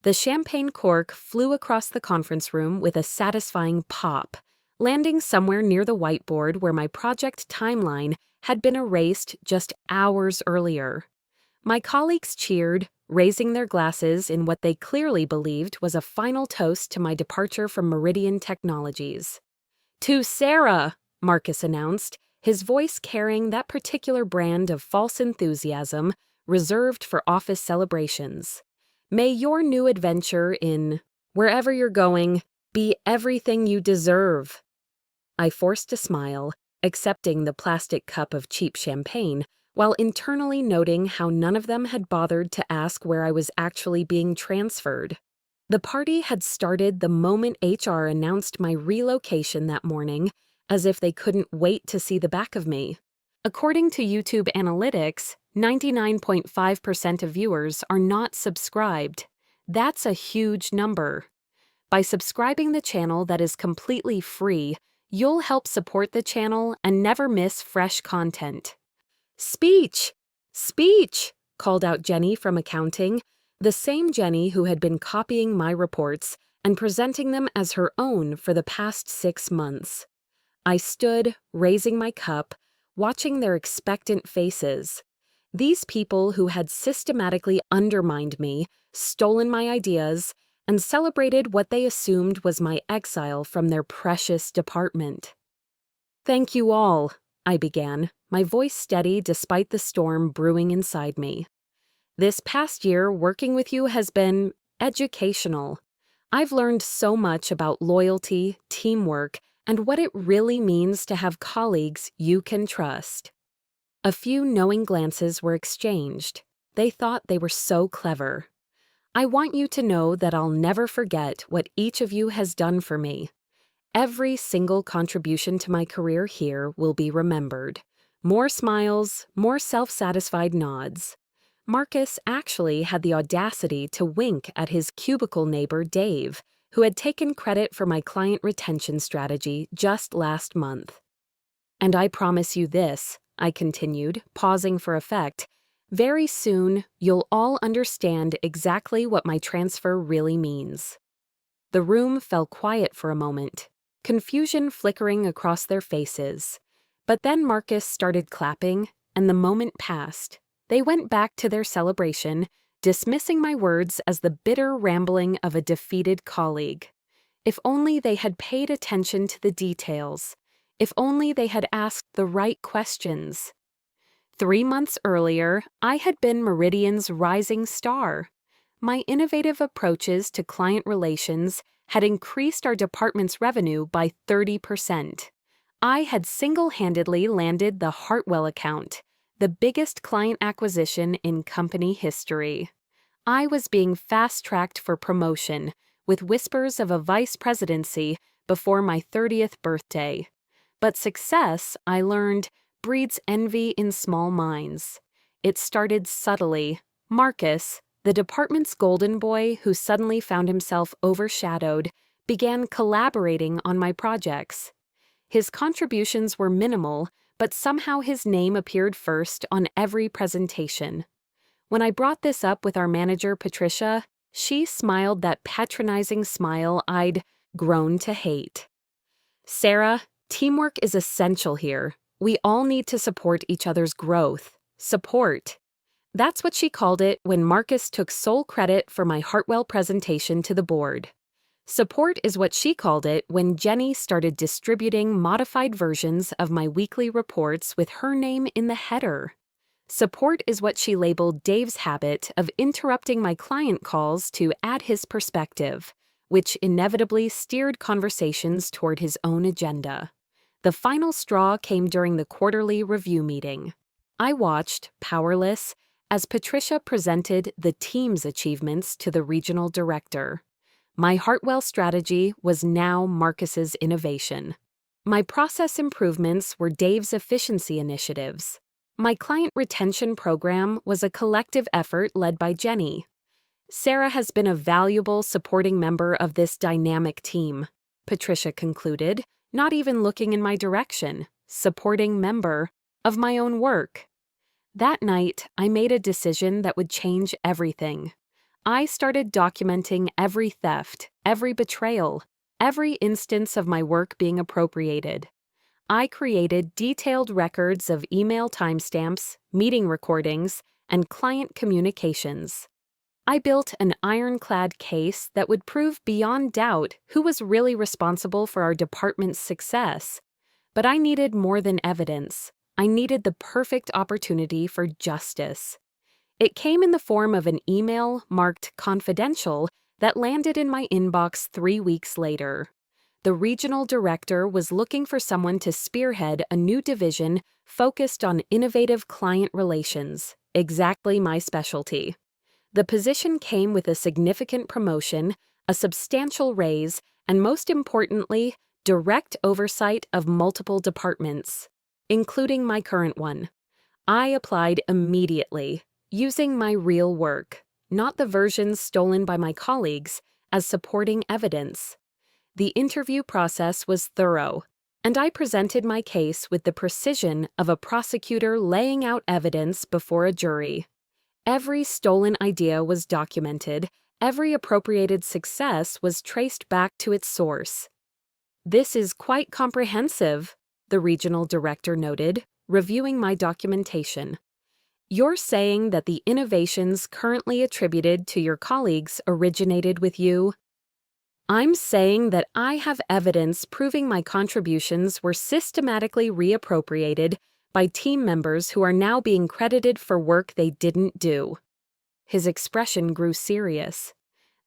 The champagne cork flew across the conference room with a satisfying pop, landing somewhere near the whiteboard where my project timeline had been erased just hours earlier. My colleagues cheered, raising their glasses in what they clearly believed was a final toast to my departure from Meridian Technologies. "To Sarah," Marcus announced, his voice carrying that particular brand of false enthusiasm reserved for office celebrations. "May your new adventure in wherever you're going be everything you deserve." I forced a smile, accepting the plastic cup of cheap champagne, while internally noting how none of them had bothered to ask where I was actually being transferred. The party had started the moment HR announced my relocation that morning, as if they couldn't wait to see the back of me. According to YouTube analytics, 99.5% of viewers are not subscribed. That's a huge number. By subscribing the channel that is completely free, you'll help support the channel and never miss fresh content. "Speech! Speech!" called out Jenny from accounting, the same Jenny who had been copying my reports and presenting them as her own for the past 6 months. I stood, raising my cup, watching their expectant faces. These people who had systematically undermined me, stolen my ideas, and celebrated what they assumed was my exile from their precious department. "Thank you all," I began, my voice steady despite the storm brewing inside me. "This past year working with you has been educational. I've learned so much about loyalty, teamwork, and what it really means to have colleagues you can trust." A few knowing glances were exchanged. They thought they were so clever. I want you to know that I'll never forget what each of you has done for me. Every single contribution to my career here will be remembered. More smiles, more self-satisfied nods. Marcus actually had the audacity to wink at his cubicle neighbor Dave, who had taken credit for my client retention strategy just last month. "And I promise you this," I continued, pausing for effect, "very soon you'll all understand exactly what my transfer really means." The room fell quiet for a moment, confusion flickering across their faces. But then Marcus started clapping, and the moment passed. They went back to their celebration, dismissing my words as the bitter rambling of a defeated colleague. If only they had paid attention to the details. If only they had asked the right questions. 3 months earlier, I had been Meridian's rising star. My innovative approaches to client relations had increased our department's revenue by 30%. I had single-handedly landed the Hartwell account, the biggest client acquisition in company history. I was being fast-tracked for promotion, with whispers of a vice presidency before my 30th birthday. But success, I learned, breeds envy in small minds. It started subtly. Marcus, the department's golden boy who suddenly found himself overshadowed, began collaborating on my projects. His contributions were minimal, but somehow his name appeared first on every presentation. When I brought this up with our manager, Patricia, she smiled that patronizing smile I'd grown to hate. "Sarah, teamwork is essential here. We all need to support each other's growth. Support." That's what she called it when Marcus took sole credit for my Hartwell presentation to the board. Support is what she called it when Jenny started distributing modified versions of my weekly reports with her name in the header. Support is what she labeled Dave's habit of interrupting my client calls to add his perspective, which inevitably steered conversations toward his own agenda. The final straw came during the quarterly review meeting. I watched, powerless, as Patricia presented the team's achievements to the regional director. My Hartwell strategy was now Marcus's innovation. My process improvements were Dave's efficiency initiatives. My client retention program was a collective effort led by Jenny. "Sarah has been a valuable supporting member of this dynamic team," Patricia concluded, not even looking in my direction, supporting member of my own work. That night, I made a decision that would change everything. I started documenting every theft, every betrayal, every instance of my work being appropriated. I created detailed records of email timestamps, meeting recordings, and client communications. I built an ironclad case that would prove beyond doubt who was really responsible for our department's success. But I needed more than evidence. I needed the perfect opportunity for justice. It came in the form of an email marked confidential that landed in my inbox 3 weeks later. The regional director was looking for someone to spearhead a new division focused on innovative client relations, exactly my specialty. The position came with a significant promotion, a substantial raise, and most importantly, direct oversight of multiple departments, including my current one. I applied immediately, using my real work, not the versions stolen by my colleagues, as supporting evidence. The interview process was thorough, and I presented my case with the precision of a prosecutor laying out evidence before a jury. Every stolen idea was documented, every appropriated success was traced back to its source. "This is quite comprehensive," the regional director noted, reviewing my documentation. "You're saying that the innovations currently attributed to your colleagues originated with you?" "I'm saying that I have evidence proving my contributions were systematically reappropriated by team members who are now being credited for work they didn't do." His expression grew serious.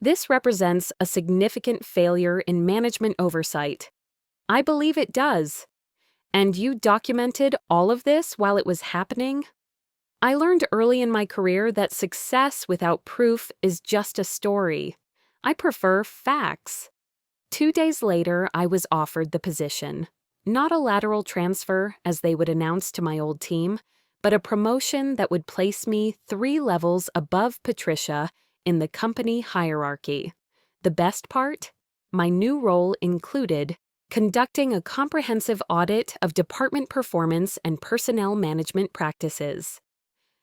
"This represents a significant failure in management oversight." "I believe it does." "And you documented all of this while it was happening?" "I learned early in my career that success without proof is just a story. I prefer facts." 2 days later, I was offered the position. Not a lateral transfer, as they would announce to my old team, but a promotion that would place me 3 levels above Patricia in the company hierarchy. The best part? My new role included conducting a comprehensive audit of department performance and personnel management practices.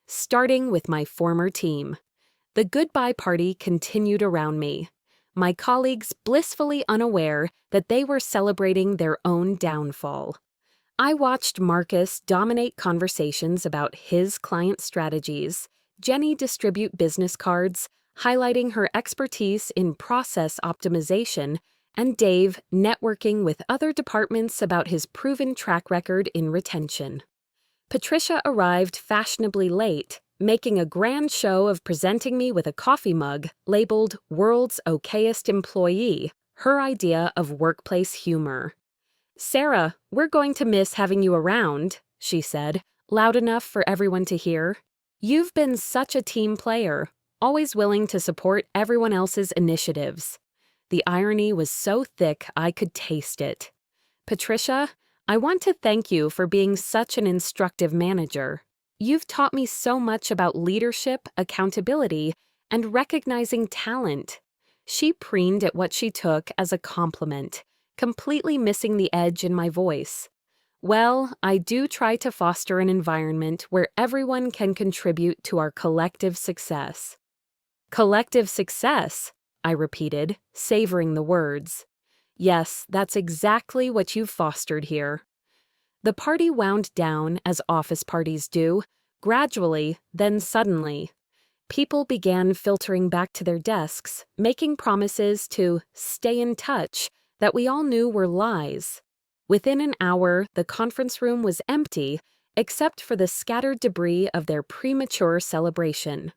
Starting with my former team. The goodbye party continued around me, my colleagues blissfully unaware that they were celebrating their own downfall. I watched Marcus dominate conversations about his client strategies, Jenny distribute business cards, highlighting her expertise in process optimization, and Dave networking with other departments about his proven track record in retention. Patricia arrived fashionably late, making a grand show of presenting me with a coffee mug labeled "World's Okayest Employee," her idea of workplace humor. "Sarah, we're going to miss having you around," she said, loud enough for everyone to hear. "You've been such a team player, always willing to support everyone else's initiatives." The irony was so thick I could taste it. "Patricia, I want to thank you for being such an instructive manager. You've taught me so much about leadership, accountability, and recognizing talent." She preened at what she took as a compliment, completely missing the edge in my voice. "Well, I do try to foster an environment where everyone can contribute to our collective success." "Collective success," I repeated, savoring the words. "Yes, that's exactly what you've fostered here." The party wound down, as office parties do, gradually, then suddenly. People began filtering back to their desks, making promises to stay in touch that we all knew were lies. Within an hour, the conference room was empty, except for the scattered debris of their premature celebration.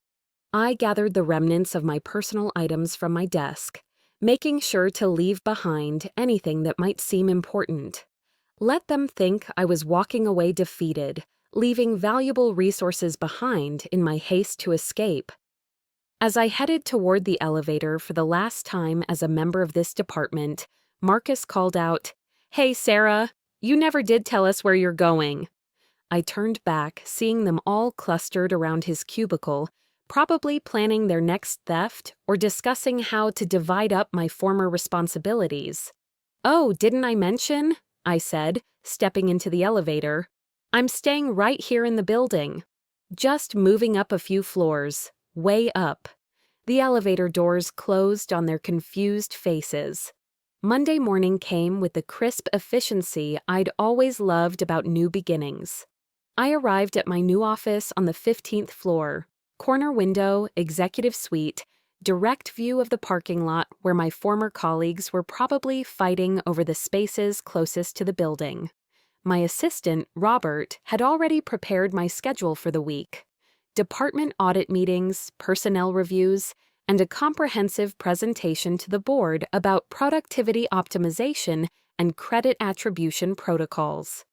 I gathered the remnants of my personal items from my desk, making sure to leave behind anything that might seem important. Let them think I was walking away defeated, leaving valuable resources behind in my haste to escape. As I headed toward the elevator for the last time as a member of this department, Marcus called out, "Hey, Sarah, you never did tell us where you're going." I turned back, seeing them all clustered around his cubicle, probably planning their next theft or discussing how to divide up my former responsibilities. "Oh, didn't I mention?" I said, stepping into the elevator. "I'm staying right here in the building. Just moving up a few floors, way up." The elevator doors closed on their confused faces. Monday morning came with the crisp efficiency I'd always loved about new beginnings. I arrived at my new office on the 15th floor, corner window, executive suite, direct view of the parking lot where my former colleagues were probably fighting over the spaces closest to the building. My assistant, Robert, had already prepared my schedule for the week. Department audit meetings, personnel reviews, and a comprehensive presentation to the board about productivity optimization and credit attribution protocols.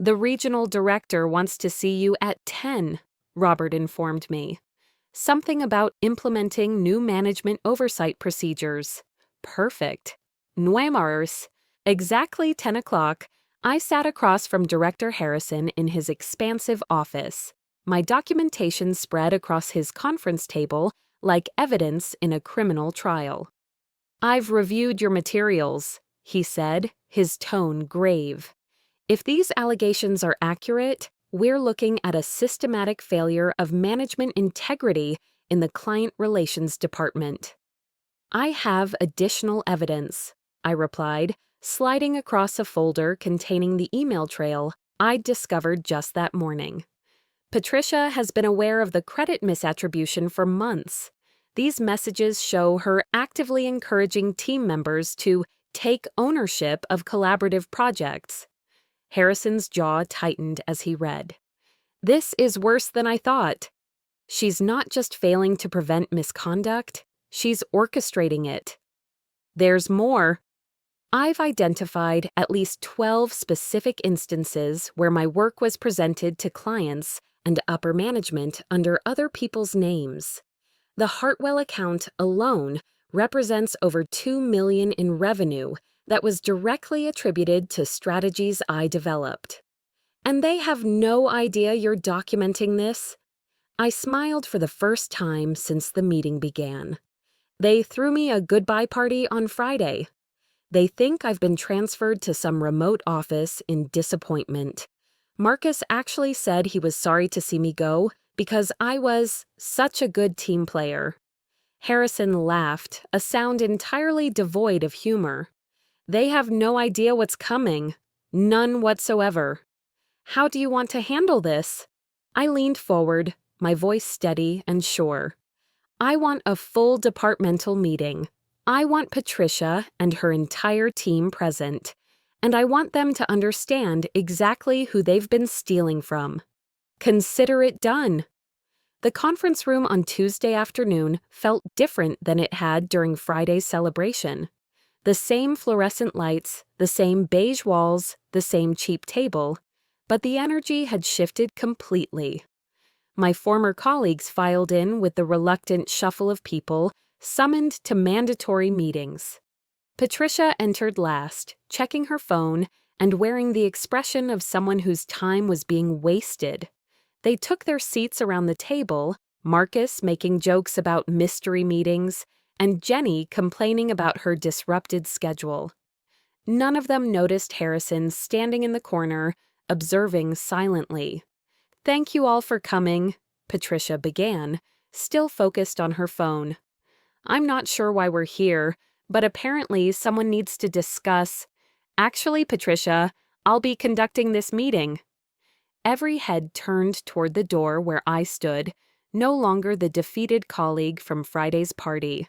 "The regional director wants to see you at 10, Robert informed me. Something about implementing new management oversight procedures. Perfect. Nuemars. Exactly 10 o'clock, I sat across from Director Harrison in his expansive office. My documentation spread across his conference table like evidence in a criminal trial. "I've reviewed your materials," he said, his tone grave. "If these allegations are accurate, we're looking at a systematic failure of management integrity in the Client Relations Department." "I have additional evidence," I replied, sliding across a folder containing the email trail I'd discovered just that morning. "Patricia has been aware of the credit misattribution for months. These messages show her actively encouraging team members to take ownership of collaborative projects." Harrison's jaw tightened as he read. "This is worse than I thought. She's not just failing to prevent misconduct, she's orchestrating it. There's more. I've identified at least 12 specific instances where my work was presented to clients and upper management under other people's names. The Hartwell account alone represents over $2 million in revenue that was directly attributed to strategies I developed. And they have no idea you're documenting this?" I smiled for the first time since the meeting began. "They threw me a goodbye party on Friday. They think I've been transferred to some remote office in disappointment. Marcus actually said he was sorry to see me go because I was such a good team player." Harrison laughed, a sound entirely devoid of humor. "They have no idea what's coming. None whatsoever. How do you want to handle this?" I leaned forward, my voice steady and sure. "I want a full departmental meeting. I want Patricia and her entire team present, and I want them to understand exactly who they've been stealing from. Consider it done." The conference room on Tuesday afternoon felt different than it had during Friday's celebration. The same fluorescent lights, the same beige walls, the same cheap table, but the energy had shifted completely. My former colleagues filed in with the reluctant shuffle of people summoned to mandatory meetings. Patricia entered last, checking her phone and wearing the expression of someone whose time was being wasted. They took their seats around the table, Marcus making jokes about mystery meetings, and Jenny complaining about her disrupted schedule. None of them noticed Harrison standing in the corner, observing silently. "Thank you all for coming," Patricia began, still focused on her phone. "I'm not sure why we're here, but apparently someone needs to discuss. Actually, Patricia, I'll be conducting this meeting." Every head turned toward the door where I stood, no longer the defeated colleague from Friday's party.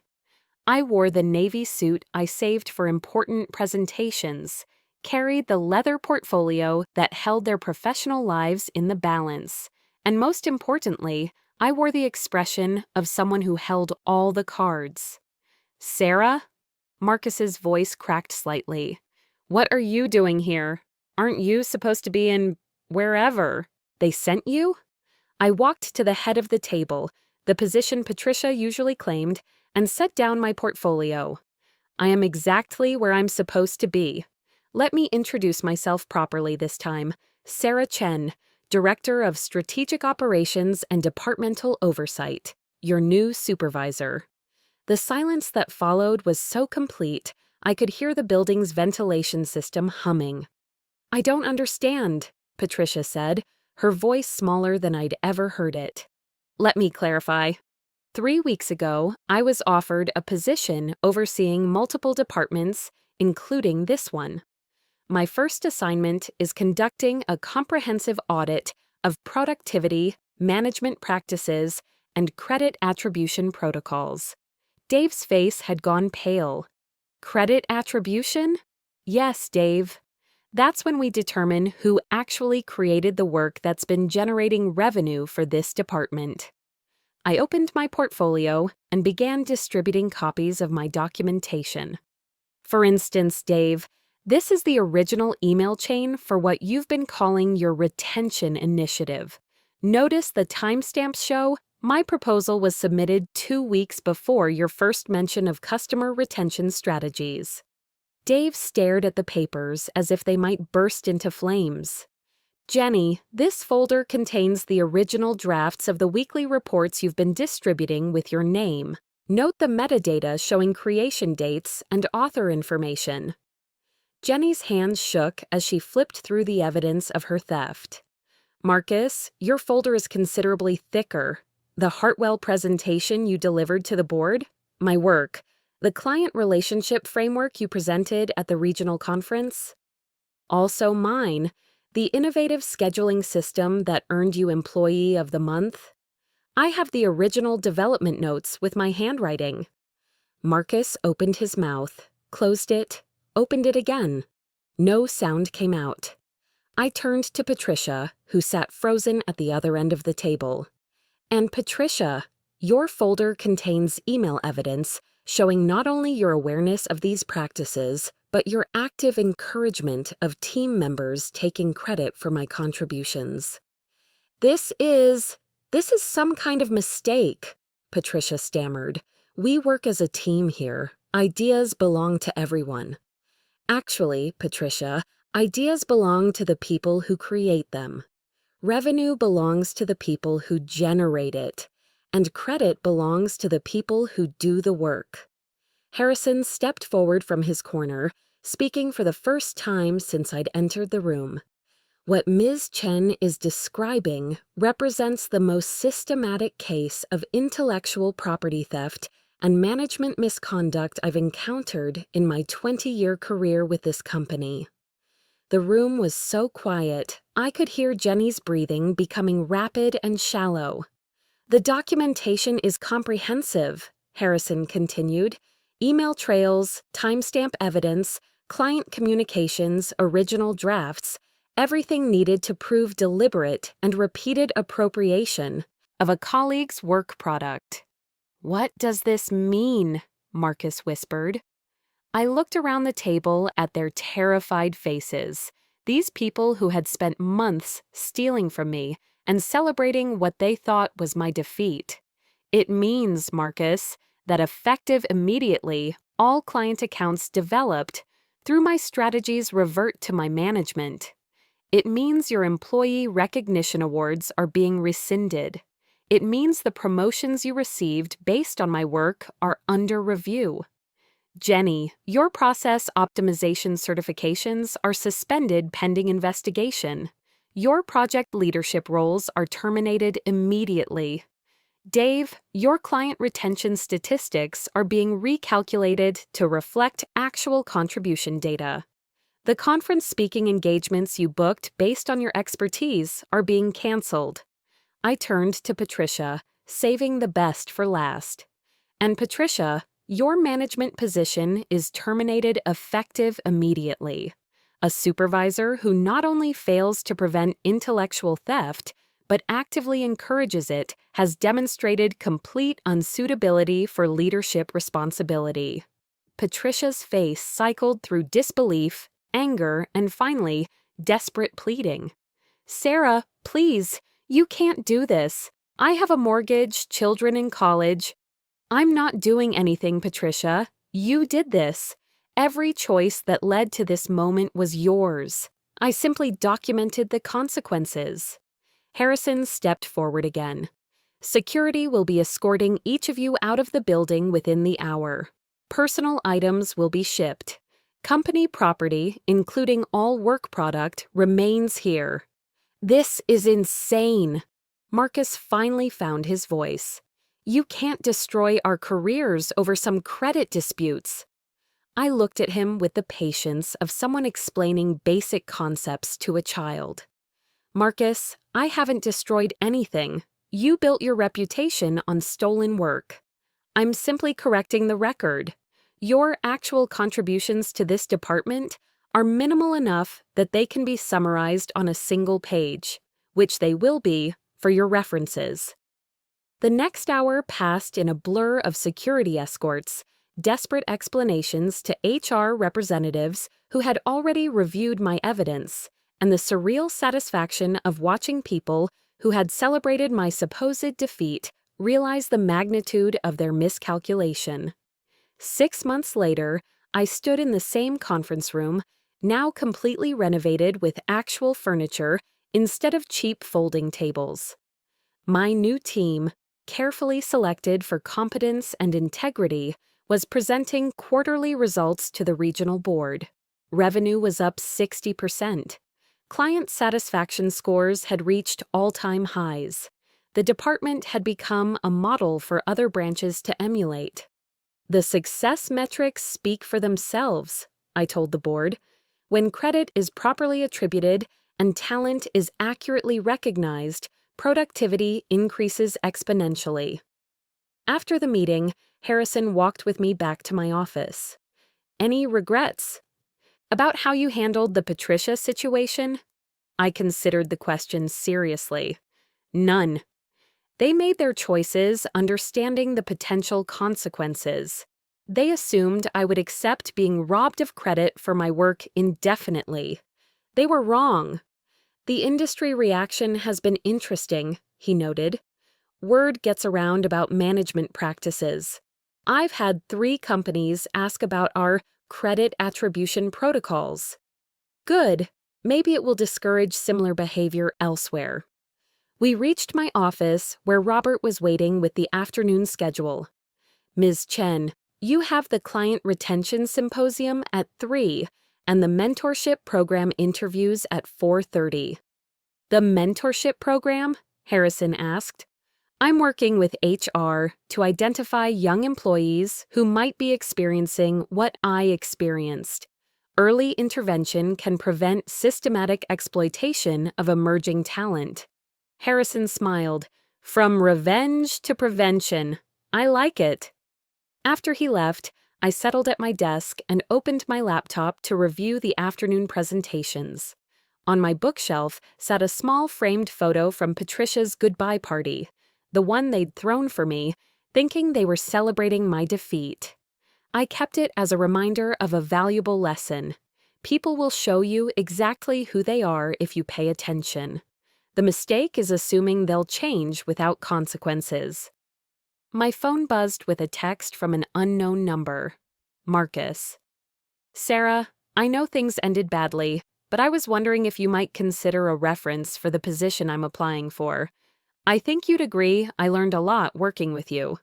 I wore the navy suit I saved for important presentations, carried the leather portfolio that held their professional lives in the balance, and most importantly, I wore the expression of someone who held all the cards. "Sarah?" Marcus's voice cracked slightly. "What are you doing here? Aren't you supposed to be in wherever? They sent you?" I walked to the head of the table, the position Patricia usually claimed, and set down my portfolio. "I am exactly where I'm supposed to be. Let me introduce myself properly this time. Sarah Chen, Director of Strategic Operations and Departmental Oversight, your new supervisor." The silence that followed was so complete, I could hear the building's ventilation system humming. "I don't understand," Patricia said, her voice smaller than I'd ever heard it. "Let me clarify. 3 weeks ago, I was offered a position overseeing multiple departments, including this one. My first assignment is conducting a comprehensive audit of productivity, management practices, and credit attribution protocols. Dave's face had gone pale. Credit attribution? Yes, Dave. That's when we determine who actually created the work that's been generating revenue for this department. I opened my portfolio and began distributing copies of my documentation. For instance, Dave, this is the original email chain for what you've been calling your retention initiative. Notice the timestamps show my proposal was submitted 2 weeks before your first mention of customer retention strategies. Dave stared at the papers as if they might burst into flames. Jenny, this folder contains the original drafts of the weekly reports you've been distributing with your name. Note the metadata showing creation dates and author information. Jenny's hands shook as she flipped through the evidence of her theft. Marcus, your folder is considerably thicker. The Hartwell presentation you delivered to the board? My work. The client relationship framework you presented at the regional conference? Also mine. The innovative scheduling system that earned you Employee of the Month? I have the original development notes with my handwriting. Marcus opened his mouth, closed it, opened it again. No sound came out. I turned to Patricia, who sat frozen at the other end of the table. And Patricia, your folder contains email evidence showing not only your awareness of these practices, but your active encouragement of team members taking credit for my contributions. This is some kind of mistake, Patricia stammered. We work as a team here. Ideas belong to everyone. Actually, Patricia, ideas belong to the people who create them. Revenue belongs to the people who generate it, and credit belongs to the people who do the work. Harrison stepped forward from his corner, speaking for the first time since I'd entered the room. What Ms. Chen is describing represents the most systematic case of intellectual property theft and management misconduct I've encountered in my 20-year career with this company. The room was so quiet, I could hear Jenny's breathing becoming rapid and shallow. The documentation is comprehensive, Harrison continued. Email trails, timestamp evidence, client communications, original drafts, everything needed to prove deliberate and repeated appropriation of a colleague's work product. What does this mean? Marcus whispered. I looked around the table at their terrified faces, these people who had spent months stealing from me and celebrating what they thought was my defeat. It means, Marcus, that effective immediately, all client accounts developed through my strategies revert to my management. It means your employee recognition awards are being rescinded. It means the promotions you received based on my work are under review. Jenny, your process optimization certifications are suspended pending investigation. Your project leadership roles are terminated immediately. Dave, your client retention statistics are being recalculated to reflect actual contribution data. The conference speaking engagements you booked based on your expertise are being canceled. I turned to Patricia, saving the best for last. And Patricia, your management position is terminated effective immediately. A supervisor who not only fails to prevent intellectual theft, but actively encourages it has demonstrated complete unsuitability for leadership responsibility. Patricia's face cycled through disbelief, anger, and finally, desperate pleading. Sarah, please, you can't do this. I have a mortgage, children in college. I'm not doing anything, Patricia. You did this. Every choice that led to this moment was yours. I simply documented the consequences. Harrison stepped forward again. Security will be escorting each of you out of the building within the hour. Personal items will be shipped. Company property, including all work product, remains here. This is insane. Marcus finally found his voice. You can't destroy our careers over some credit disputes. I looked at him with the patience of someone explaining basic concepts to a child. Marcus, I haven't destroyed anything. You built your reputation on stolen work. I'm simply correcting the record. Your actual contributions to this department are minimal enough that they can be summarized on a single page, which they will be for your references. The next hour passed in a blur of security escorts, desperate explanations to HR representatives who had already reviewed my evidence, and the surreal satisfaction of watching people who had celebrated my supposed defeat realize the magnitude of their miscalculation. 6 months later, I stood in the same conference room, now completely renovated with actual furniture instead of cheap folding tables. My new team, carefully selected for competence and integrity, was presenting quarterly results to the regional board. Revenue was up 60%. Client satisfaction scores had reached all-time highs. The department had become a model for other branches to emulate. The success metrics speak for themselves, I told the board. When credit is properly attributed and talent is accurately recognized, productivity increases exponentially. After the meeting, Harrison walked with me back to my office. Any regrets? About how you handled the Patricia situation? I considered the question seriously. None. They made their choices understanding the potential consequences. They assumed I would accept being robbed of credit for my work indefinitely. They were wrong. The industry reaction has been interesting, he noted. Word gets around about management practices. I've had 3 companies ask about our credit attribution protocols. Good. Maybe it will discourage similar behavior elsewhere. We reached my office where Robert was waiting with the afternoon schedule. Ms. Chen, you have the Client Retention Symposium at 3 and the Mentorship Program interviews at 4:30. The Mentorship Program? Harrison asked. I'm working with HR to identify young employees who might be experiencing what I experienced. Early intervention can prevent systematic exploitation of emerging talent. Harrison smiled. From revenge to prevention. I like it. After he left, I settled at my desk and opened my laptop to review the afternoon presentations. On my bookshelf sat a small framed photo from Patricia's goodbye party, the one they'd thrown for me, thinking they were celebrating my defeat. I kept it as a reminder of a valuable lesson. People will show you exactly who they are if you pay attention. The mistake is assuming they'll change without consequences. My phone buzzed with a text from an unknown number. Marcus. Sarah, I know things ended badly, but I was wondering if you might consider a reference for the position I'm applying for. I think you'd agree I learned a lot working with you.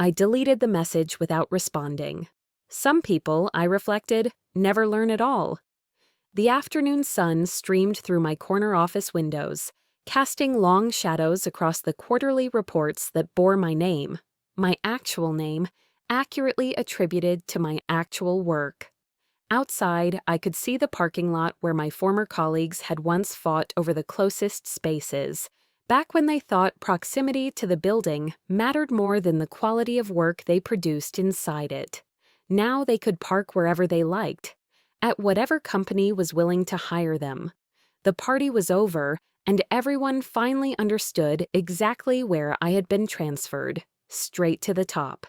I deleted the message without responding. Some people, I reflected, never learn at all. The afternoon sun streamed through my corner office windows, casting long shadows across the quarterly reports that bore my actual name, accurately attributed to my actual work. Outside, I could see the parking lot where my former colleagues had once fought over the closest spaces, back when they thought proximity to the building mattered more than the quality of work they produced inside it. Now they could park wherever they liked, at whatever company was willing to hire them. The party was over, and everyone finally understood exactly where I had been transferred, straight to the top.